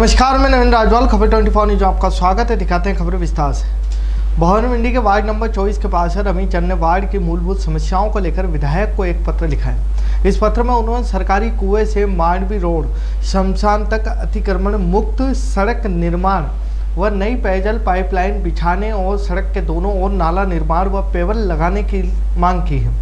नमस्कार, मैं नवीन राजवाल, खबर 24 न्यूज आपका स्वागत है। दिखाते हैं खबरें विस्तार से। भवन मंडी के वार्ड नंबर 24 के पास रमी चंद ने वार्ड की मूलभूत समस्याओं को लेकर विधायक को एक पत्र लिखा है। इस पत्र में उन्होंने सरकारी कुएं से मांडवी रोड शमशान तक अतिक्रमण मुक्त सड़क निर्माण व नई पेयजल पाइपलाइन बिछाने और सड़क के दोनों ओर नाला निर्माण व पेवर लगाने की मांग की है।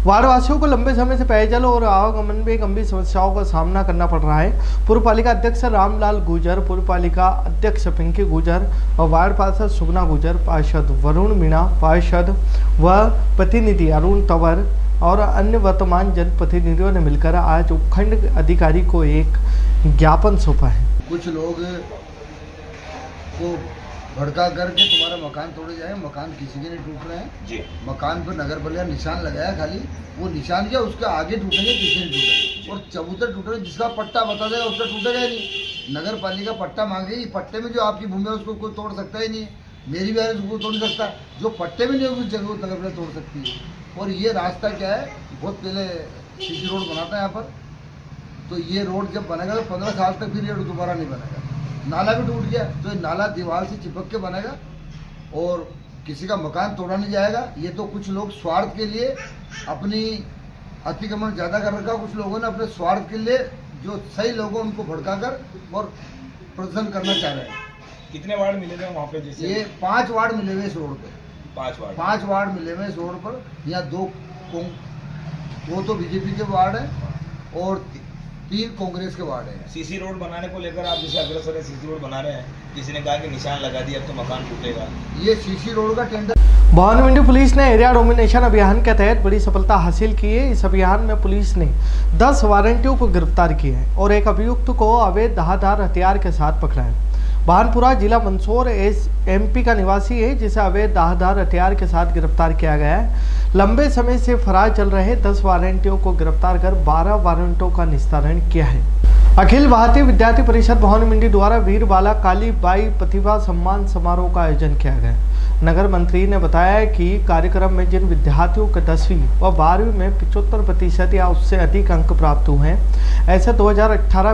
वार्ड वासियों को लंबे समय से पेयजल और आवागमन में गंभीर समस्याओं का सामना करना पड़ रहा है। पूर्व पालिका अध्यक्ष रामलाल गुर्जर, पूर्व पालिका अध्यक्ष पिंकी गुर्जर और वार्ड पार्षद सुगना गुर्जर, पार्षद वरुण मीणा, पार्षद व प्रतिनिधि अरुण तंवर और अन्य वर्तमान जनप्रतिनिधियों ने मिलकर आज उपखंड अधिकारी को एक ज्ञापन सौंपा है। कुछ लोग को भड़का करके तुम्हारा मकान तोड़े जाए, मकान किसी के नहीं टूट रहे हैं जी। मकान पर नगर पालिका निशान लगाया, खाली वो निशान क्या उसके आगे टूटेंगे, पीछे नहीं टूटेंगे। और चबूतर टूटेंगे, जिसका पट्टा बता देगा उसका टूटेगा ही नहीं। नगर पालिका पट्टा मांगेगी, पट्टे में जो आपकी भूमि है उसको कोई तोड़ सकता ही नहीं। मेरी भी उसको तोड़ नहीं सकता, जो पट्टे में नहीं होगी उस जगह नगर पालिका तोड़ सकती है। और ये रास्ता क्या है, बहुत पहले सीसी रोड बनाता है यहाँ पर, तो ये रोड जब बनेगा तो 15 साल तक फिर ये दोबारा नहीं बनेगा। नाला भी टूट गया तो ये नाला दीवार से चिपक के बनेगा और किसी का मकान तोड़ा नहीं जाएगा। ये तो कुछ लोग स्वार्थ के लिए अपनी अतिक्रमण ज़्यादा कर रखा, कुछ लोगों ने अपने स्वार्थ के लिए जो सही लोगों उनको भड़का कर और प्रदर्शन करना चाह रहे हैं। कितने वार्ड मिले थे वहाँ पे? जैसे ये 5 वार्ड मिले हुए इस रोड पे, 5 वार्ड मिले हुए इस रोड पर। यहाँ दो तो बीजेपी के वार्ड है और 3 कांग्रेस के वार्ड है। सीसी रोड बनाने को लेकर आप जैसे अग्रसर है, सीसी रोड बना रहे हैं, किसी ने कहा कि निशान लगा दिया अब तो मकान टूटेगा। ये सीसी रोड का टेंडर भवन मंडी पुलिस ने एरिया डोमिनेशन अभियान के तहत बड़ी सफलता हासिल की है। इस अभियान में पुलिस ने 10 वारंटियों को गिरफ्तार किया है और एक अभियुक्त को अवैध धारदार हथियार के साथ पकड़ा है। भानपुरा जिला मंदसौर MP का निवासी है, जिसे अवैध धारदार हथियार के साथ गिरफ्तार किया गया है। लंबे समय से फरार चल रहे 10 वारंटियों को गिरफ्तार कर 12 वारंटों का निस्तारण किया है। अखिल भारतीय विद्यार्थी परिषद भवन मंडी द्वारा वीर बाला काली बाई प्रतिभा सम्मान समारोह का आयोजन किया गया। नगर मंत्री ने बताया कि कार्यक्रम में जिन विद्यार्थियों को 10वीं व 12वीं में 75% या उससे अधिक अंक प्राप्त हुए हैं, ऐसे 218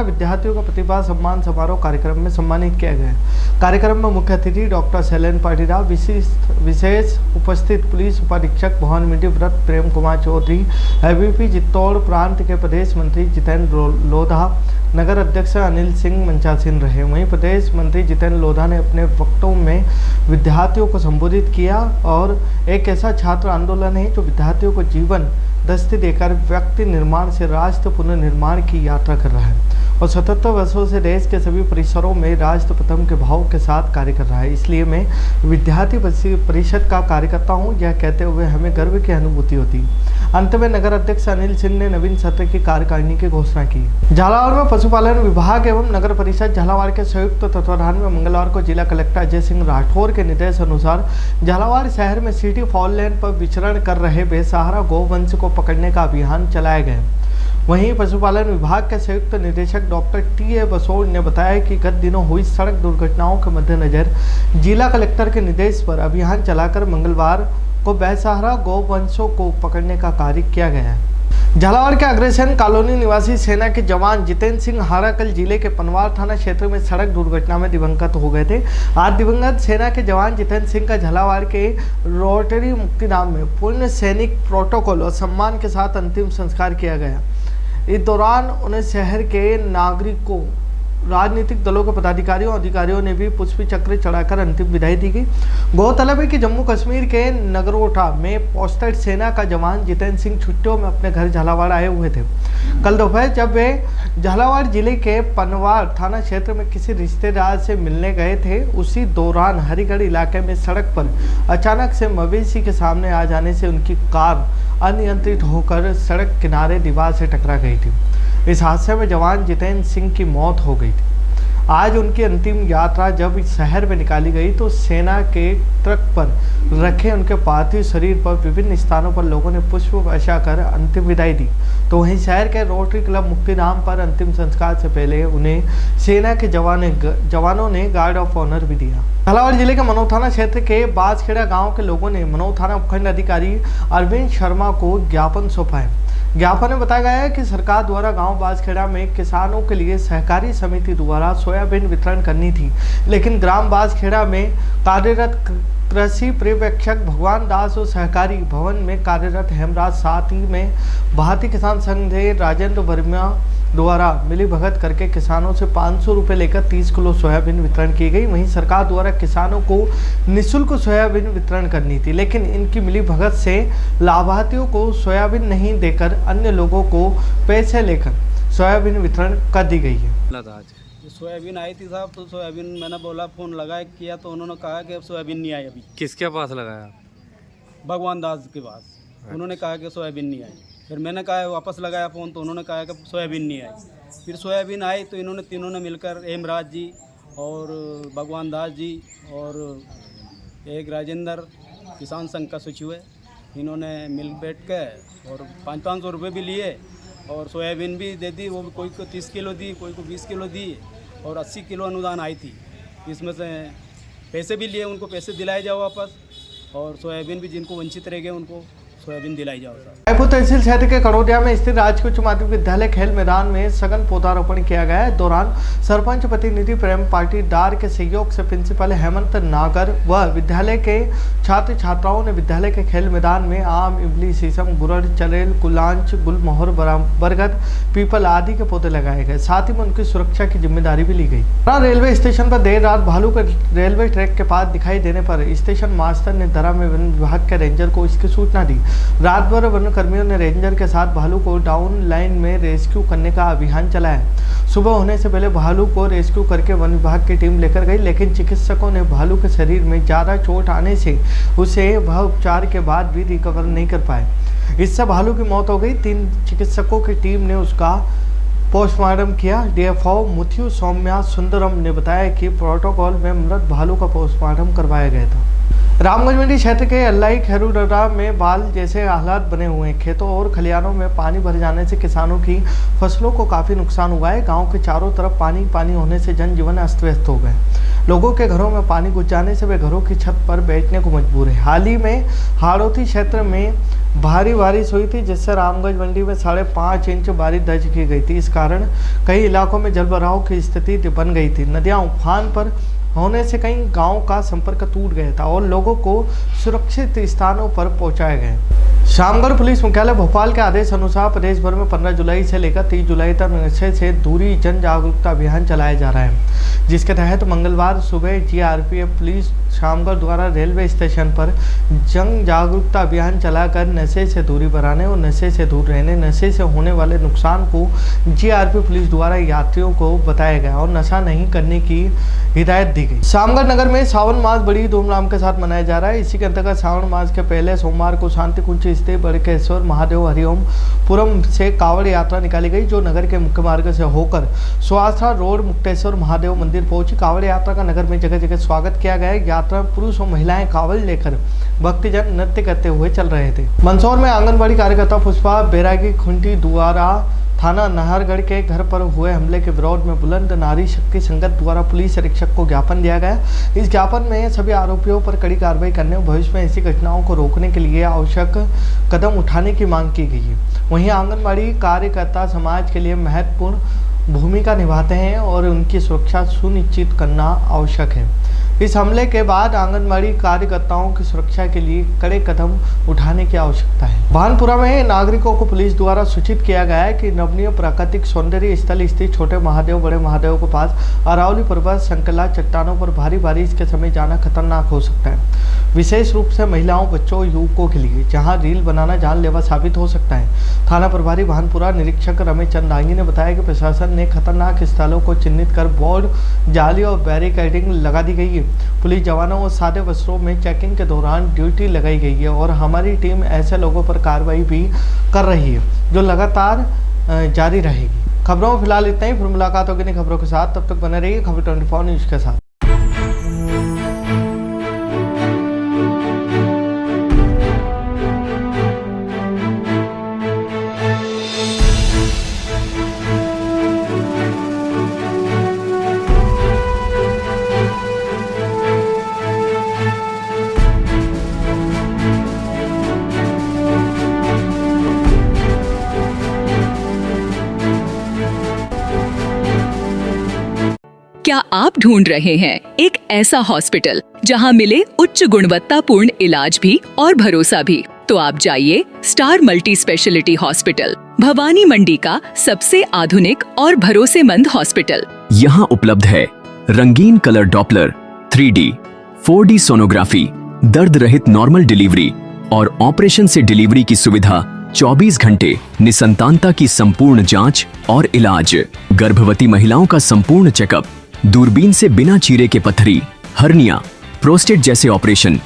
विद्यार्थियों का प्रतिभा सम्मान समारोह कार्यक्रम में सम्मानित किया गया। कार्यक्रम में मुख्य अतिथि डॉक्टर शैलेंद्र पाटीदार, विशेष उपस्थित पुलिस उपाधीक्षक भवन मंडी व्रत प्रेम कुमार चौधरी, AVP चित्तौड़ प्रांत के प्रदेश मंत्री जितेंद्र लोधा, नगर अध्यक्ष अनिल सिंह मंचासीन रहे। वहीं प्रदेश मंत्री जितेंद्र लोधा ने अपने वक्तव्य में विद्यार्थियों को संबोधित किया और एक ऐसा छात्र आंदोलन है जो विद्यार्थियों को जीवन दृष्टि देकर व्यक्ति निर्माण से राष्ट्र पुनर्निर्माण की यात्रा कर रहा है और 77 वर्षों से देश के सभी परिसरों में राष्ट्र प्रथम के भाव के साथ कार्य कर रहा है। इसलिए मैं विद्यार्थी परिषद का कार्यकर्ता हूं, यह कहते हुए हमें गर्व की अनुभूति होती है। अंत में नगर अध्यक्ष अनिल सिंह ने नवीन सत्र की कार्यकारिणी की घोषणा की। झालावाड़ में पशुपालन विभाग एवं नगर परिषद झालावाड़ के संयुक्त तत्वाधान में मंगलवार को जिला कलेक्टर अजय सिंह राठौर के निर्देश अनुसार झालावाड़ शहर में सिटी 4 लेन पर विचरण कर रहे बेसहारा गौवंश को पकड़ने का अभियान चलाया गया। वहीं पशुपालन विभाग के संयुक्त निदेशक डॉक्टर TA बसोड़ ने बताया कि गत दिनों हुई सड़क दुर्घटनाओं के मद्देनजर जिला कलेक्टर के निर्देश पर अभियान चलाकर मंगलवार को बेसहारा गौवंशों को पकड़ने का कार्य किया गया है। झालावाड़ के अग्रसेन कॉलोनी निवासी सेना के जवान जितेंद्र सिंह हाराकल जिले के पनवार थाना क्षेत्र में सड़क दुर्घटना में दिवंगत हो गए थे। आज दिवंगत सेना के जवान जितेंद्र सिंह का झालावाड़ के रोटरी मुक्तिधाम में पूर्ण सैनिक प्रोटोकॉल और सम्मान के साथ अंतिम संस्कार किया गया। इस दौरान उन्हें शहर के नागरिकों, राजनीतिक दलों के पदाधिकारियों और अधिकारियों ने भी पुष्प चक्र चढ़ाकर अंतिम विदाई दी गई। गौरतलब है कि जम्मू कश्मीर के नगरोटा में पोस्टेड सेना का जवान जितेंद्र सिंह छुट्टियों में अपने घर झालावाड़ आए हुए थे। कल दोपहर जब वे झालावाड़ जिले के पनवार थाना क्षेत्र में किसी रिश्तेदार से मिलने गए थे, उसी दौरान हरिगढ़ इलाके में सड़क पर अचानक से मवेशी के सामने आ जाने से उनकी कार अनियंत्रित होकर सड़क किनारे दीवार से टकरा गई थी। इस हादसे में जवान जितेंद्र सिंह की मौत हो गई थी। आज उनकी अंतिम यात्रा जब शहर में निकाली गई तो सेना के ट्रक पर रखे उनके पार्थिव शरीर पर विभिन्न स्थानों पर लोगों ने पुष्प वर्षा कर अंतिम विदाई दी। तो वहीं शहर के रोटरी क्लब मुक्तिधाम पर अंतिम संस्कार से पहले उन्हें सेना के जवानों ने गार्ड ऑफ ऑनर भी दिया। झालावाड़ जिले के मनोर थाना क्षेत्र के बाजखेड़ा गांव के लोगों ने मनोर थाना उपखंड अधिकारी अरविंद शर्मा को ज्ञापन सौंपा है। ज्ञापन में बताया गया है कि सरकार द्वारा गांव बांसखेड़ा में किसानों के लिए सहकारी समिति द्वारा सोयाबीन वितरण करनी थी, लेकिन ग्राम बांसखेड़ा में कार्यरत कृषि पर्यवेक्षक भगवान दास और सहकारी भवन में कार्यरत हेमराज, साथ ही में भारतीय किसान संघ के राजेंद्र वर्मा द्वारा मिली भगत करके किसानों से 500 रुपये लेकर 30 किलो सोयाबीन वितरण की गई। वहीं सरकार द्वारा किसानों को निःशुल्क सोयाबीन वितरण करनी थी, लेकिन इनकी मिली भगत से लाभार्थियों को सोयाबीन नहीं देकर अन्य लोगों को पैसे लेकर सोयाबीन वितरण कर दी गई है। सोयाबीन आई थी साहब, तो सोयाबीन मैंने बोला, फ़ोन लगाया किया तो उन्होंने कहा कि अब सोयाबीन नहीं आई। अभी किसके पास लगाया? भगवान दास के पास। उन्होंने कहा कि सोयाबीन नहीं आई। फिर मैंने कहा वापस लगाया फ़ोन तो उन्होंने कहा कि सोयाबीन नहीं आई। फिर सोयाबीन आई तो इन्होंने तीनों ने मिलकर हेमराज जी और भगवान दास जी और एक राजेंद्र किसान संघ का सचिव है, इन्होंने मिल बैठ के और 500 रुपये भी लिए और सोयाबीन भी दे दी। वो कोई को 30 किलो दी, कोई को 20 किलो दी और 80 किलो अनुदान आई थी। इसमें से पैसे भी लिए, उनको पैसे दिलाए जाओ वापस, और सोयाबीन भी जिनको वंचित रह गए उनको सोयाबीन दिलाई जाओ। रायपुर तहसील क्षेत्र के कड़ोदिया में स्थित राजकीय उच्च माध्यमिक विद्यालय खेल मैदान में सघन पौधारोपण किया गया है। दौरान सरपंच प्रतिनिधि प्रेम पाटीदार के सहयोग से प्रिंसिपल हेमंत नागर व विद्यालय के छात्र छात्राओं ने विद्यालय के खेल मैदान में आम, इमली, शीशम, गुरड़, चलेल, कुलांच, गुलमोहर, बरगद, पीपल आदि के पौधे लगाए गए। साथ ही में उनकी सुरक्षा की जिम्मेदारी भी ली गई। रेलवे स्टेशन पर देर रात भालू के रेलवे ट्रैक के पास दिखाई देने पर स्टेशन मास्टर ने दरा में वन विभाग के रेंजर को इसकी सूचना दी। रात भर वन कर्मियों ने रेंजर के साथ भालू को डाउन लाइन में रेस्क्यू करने का अभियान चलाया। सुबह होने से पहले भालू को रेस्क्यू करके वन विभाग की टीम लेकर गई, लेकिन चिकित्सकों ने भालू के शरीर में ज़्यादा चोट आने से उसे वह उपचार के बाद भी रिकवर नहीं कर पाए। इससे भालू की मौत हो गई। 3 चिकित्सकों की टीम ने उसका पोस्टमार्टम किया। डीएफओ मुथ्यू सौम्या सुंदरम ने बताया कि प्रोटोकॉल में मृत भालू का पोस्टमार्टम करवाया गया था। रामगंज मंडी क्षेत्र के अल्लाई खेरुडरा में बाल जैसे हालात बने हुए हैं। खेतों और खलिहानों में पानी भर जाने से किसानों की फसलों को काफ़ी नुकसान हुआ है। गांव के चारों तरफ पानी पानी होने से जनजीवन अस्त व्यस्त हो गए। लोगों के घरों में पानी घुस जाने से वे घरों की छत पर बैठने को मजबूर है। हाल ही में हाड़ौती क्षेत्र में भारी बारिश हुई थी, जिससे रामगंज मंडी में 5.5 इंच बारिश दर्ज की गई थी। इस कारण कई इलाकों में जलभराव की स्थिति बन गई थी। नदियां उफान पर होने से कई गांवों का संपर्क टूट गया था और लोगों को सुरक्षित स्थानों पर पहुंचाए गए। शामगढ़ पुलिस मुख्यालय भोपाल के आदेश अनुसार प्रदेश भर में 15 जुलाई से लेकर 30 जुलाई तक नशे से दूरी जन जागरूकता अभियान चलाया जा रहा है, जिसके तहत मंगलवार सुबह जीआरपीएफ पुलिस शामगढ़ द्वारा रेलवे स्टेशन पर जन जागरूकता अभियान चलाकर नशे से दूरी बनाने और नशे से दूर रहने, नशे से होने वाले नुकसान को जीआरपी पुलिस द्वारा यात्रियों को बताया गया और नशा नहीं करने की हिदायत दी गई। शामगढ़ नगर में सावन मास बड़ी धूमधाम के साथ मनाया जा रहा है। इसी के अंतर्गत सावन मास के पहले सोमवार को शांति कुंज स्थित बड़केश्वर महादेव हरिओम पुरम से कावड़ यात्रा निकाली गई, जो नगर के मुख्य मार्ग से होकर सुवास्था रोड मुक्तेश्वर महादेव मंदिर पहुंची। कावड़ यात्रा का नगर में जगह जगह स्वागत किया गया। यात्रा पुरुष और महिलाएं कावड़ लेकर भक्तजन नृत्य करते हुए चल रहे थे। मंदसौर में आंगनबाड़ी कार्यकर्ता पुष्पा बैरागी खुंटी द्वारा थाना नाहरगढ़ के घर पर हुए हमले के विरोध में बुलंद नारी शक्ति संगत द्वारा पुलिस अधीक्षक को ज्ञापन दिया गया। इस ज्ञापन में सभी आरोपियों पर कड़ी कार्रवाई करने और भविष्य में ऐसी घटनाओं को रोकने के लिए आवश्यक कदम उठाने की मांग की गई है। वहीं आंगनबाड़ी कार्यकर्ता समाज के लिए महत्वपूर्ण भूमिका निभाते हैं और उनकी सुरक्षा सुनिश्चित करना आवश्यक है। इस हमले के बाद आंगनबाड़ी कार्यकर्ताओं की सुरक्षा के लिए कड़े कदम उठाने की आवश्यकता है। भानपुरा में नागरिकों को पुलिस द्वारा सूचित किया गया है कि नवनीय प्राकृतिक सौंदर्य स्थल स्थित छोटे महादेव बड़े महादेव के पास अरावली पर्वत श्रृंखला चट्टानों पर भारी बारिश के समय जाना खतरनाक हो सकता है, विशेष रूप से महिलाओं, बच्चों, युवकों के लिए, जहां रील बनाना जानलेवा साबित हो सकता है। थाना प्रभारी भानपुरा निरीक्षक रमेश चंद डांगी ने बताया कि प्रशासन ने खतरनाक स्थलों को चिन्हित कर बोर्ड, जाली और बैरिकेडिंग लगा दी गई है। पुलिस जवानों और सादे वस्त्रों में चेकिंग के दौरान ड्यूटी लगाई गई है और हमारी टीम ऐसे लोगों पर कार्रवाई भी कर रही है, जो लगातार जारी रहेगी। खबरों में फिलहाल इतना ही। फिर मुलाकात होगी नई खबरों के साथ, तब तक बने रहिए खबर 24 न्यूज के साथ। आप ढूंढ रहे हैं एक ऐसा हॉस्पिटल जहां मिले उच्च गुणवत्तापूर्ण इलाज भी और भरोसा भी, तो आप जाइए star multi speciality hospital, Bhawani Mandi का सबसे आधुनिक और भरोसेमंद हॉस्पिटल। यहाँ उपलब्ध है रंगीन colour Doppler, 3D, 4D sonography, दर्द रहित नॉर्मल डिलीवरी और ऑपरेशन से डिलीवरी की सुविधा, 24 घंटे निसंतानता की संपूर्ण जांच और इलाज, गर्भवती महिलाओं का संपूर्ण चेकअप, दूरबीन से बिना चीरे के पथरी, हर्निया, प्रोस्टेट जैसे ऑपरेशन,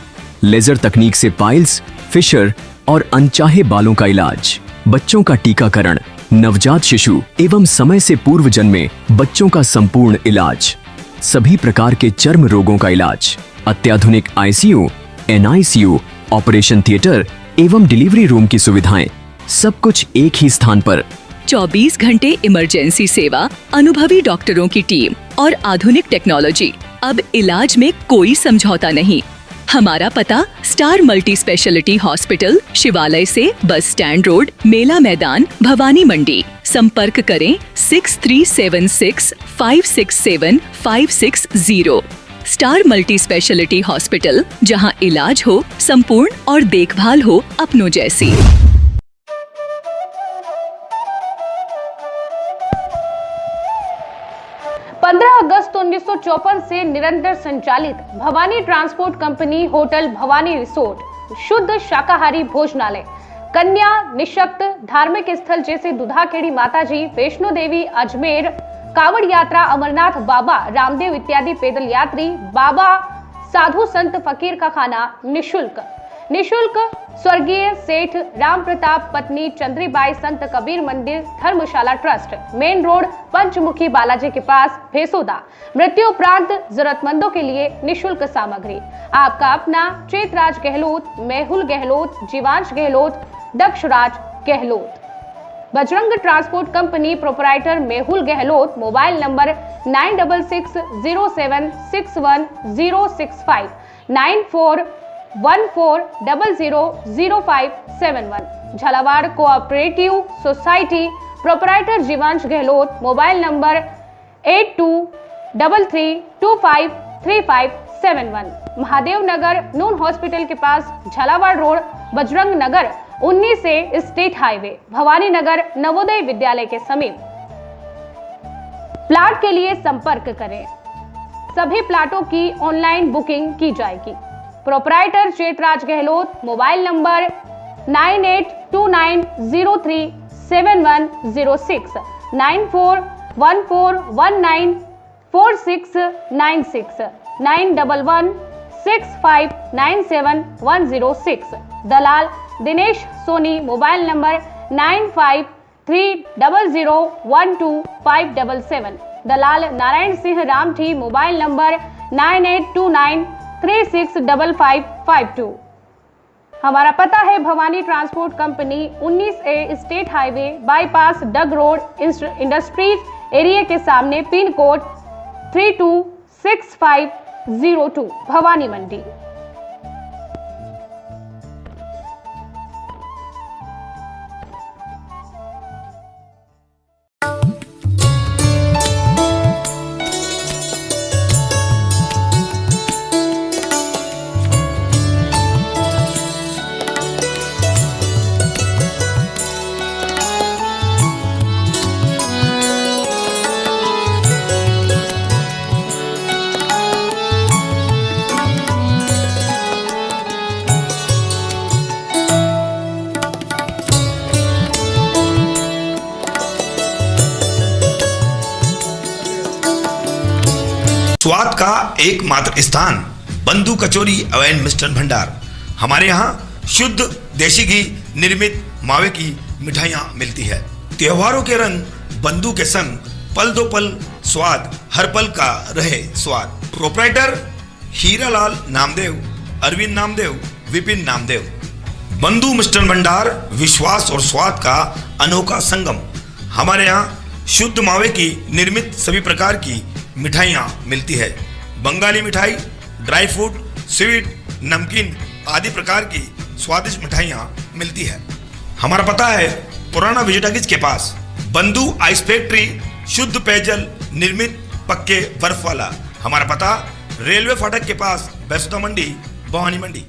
लेजर तकनीक से पाइल्स, फिशर और अनचाहे बालों का इलाज, बच्चों का टीकाकरण, नवजात शिशु एवं समय से पूर्व जन्मे बच्चों का संपूर्ण इलाज, सभी प्रकार के चर्म रोगों का इलाज, अत्याधुनिक ICU, NICU, ऑपरेशन थिएटर एवं डिलीवरी रूम की सुविधाएं, सब कुछ एक ही स्थान पर। 24 घंटे इमरजेंसी सेवा, अनुभवी डॉक्टरों की टीम और आधुनिक टेक्नोलॉजी। अब इलाज में कोई समझौता नहीं। हमारा पता स्टार मल्टी स्पेशलिटी हॉस्पिटल, शिवालय से बस स्टैंड रोड, मेला मैदान, भवानी मंडी। संपर्क करें 6376567560। स्टार मल्टी स्पेशलिटी हॉस्पिटल, जहां इलाज हो संपूर्ण और देखभाल हो अपनों जैसी। 15 अगस्त 1954 से निरंतर संचालित Bhavani transport company hotel Bhavani resort, शुद्ध शाकाहारी भोजनालय, कन्या निशक्त धार्मिक स्थल जैसे दुधाखेड़ी माताजी, वैष्णो देवी, अजमेर, कावड़ यात्रा, अमरनाथ बाबा, रामदेव इत्यादि पैदल यात्री, बाबा, साधु संत फकीर का खाना निशुल्क स्वर्गीय सेठ राम प्रताप पत्नी चंद्रीबाई संत कबीर मंदिर धर्मशाला ट्रस्ट, मेन रोड, पंचमुखी बालाजी के पास, भेसोदा। मृत्यु उपरांत जरूरतमंदों के लिए निशुल्क सामग्री। आपका अपना Chetraj Gehlot, Mehul Gehlot, Jeevansh Gehlot, Dakshraj Gehlot. Bajrang transport company proprietor Mehul Gehlot, mobile number 9660761065, 9414000571। Jhalawar cooperative society proprietor Jeevansh Gehlot, mobile number 8233253571। Mahadev Nagar नून हॉस्पिटल के पास, झालावाड़ रोड, बजरंग नगर 19 से स्टेट हाईवे, भवानी नगर नवोदय विद्यालय के समीप। प्लाट के लिए संपर्क करें। सभी प्लाटों की ऑनलाइन बुकिंग की जाएगी। Proprietor Chetraj Gehlot, mobile number 9829037106, 9414194696, 9116597106। दलाल दिनेश सोनी, मोबाइल नंबर 9530012577। दलाल नारायण सिंह रामठी, मोबाइल नंबर 9829365552। हमारा पता है Bhawani transport company 19A state highway bypass Dag road, industries area के सामने, पिन कोड 326502, भवानी मंडी। स्वाद का एकमात्र स्थान, बंधु कचौरी एवं मिष्ठान भंडार। हमारे यहाँ शुद्ध देसी घी निर्मित मावे की मिठाइयाँ मिलती है। त्योहारों के रंग बंधु के संग, पल दो पल स्वाद, हर पल का रहे स्वाद। प्रोपराइटर हीरालाल नामदेव, अरविंद नामदेव, विपिन नामदेव। बंधु मिष्ठान भंडार, विश्वास और स्वाद का अनोखा संगम। हमारे यहाँ शुद्ध मावे की निर्मित सभी प्रकार की मिठाइयाँ मिलती है। बंगाली मिठाई, ड्राई फ्रूट, स्वीट, नमकीन आदि प्रकार की स्वादिष्ट मिठाइयाँ मिलती है। हमारा पता है पुराना विजय टाकीज के पास, बंधु आइस फैक्ट्री, शुद्ध पेयजल निर्मित पक्के बर्फ वाला। हमारा पता रेलवे फाटक के पास बैसुदा मंडी, भवानी मंडी।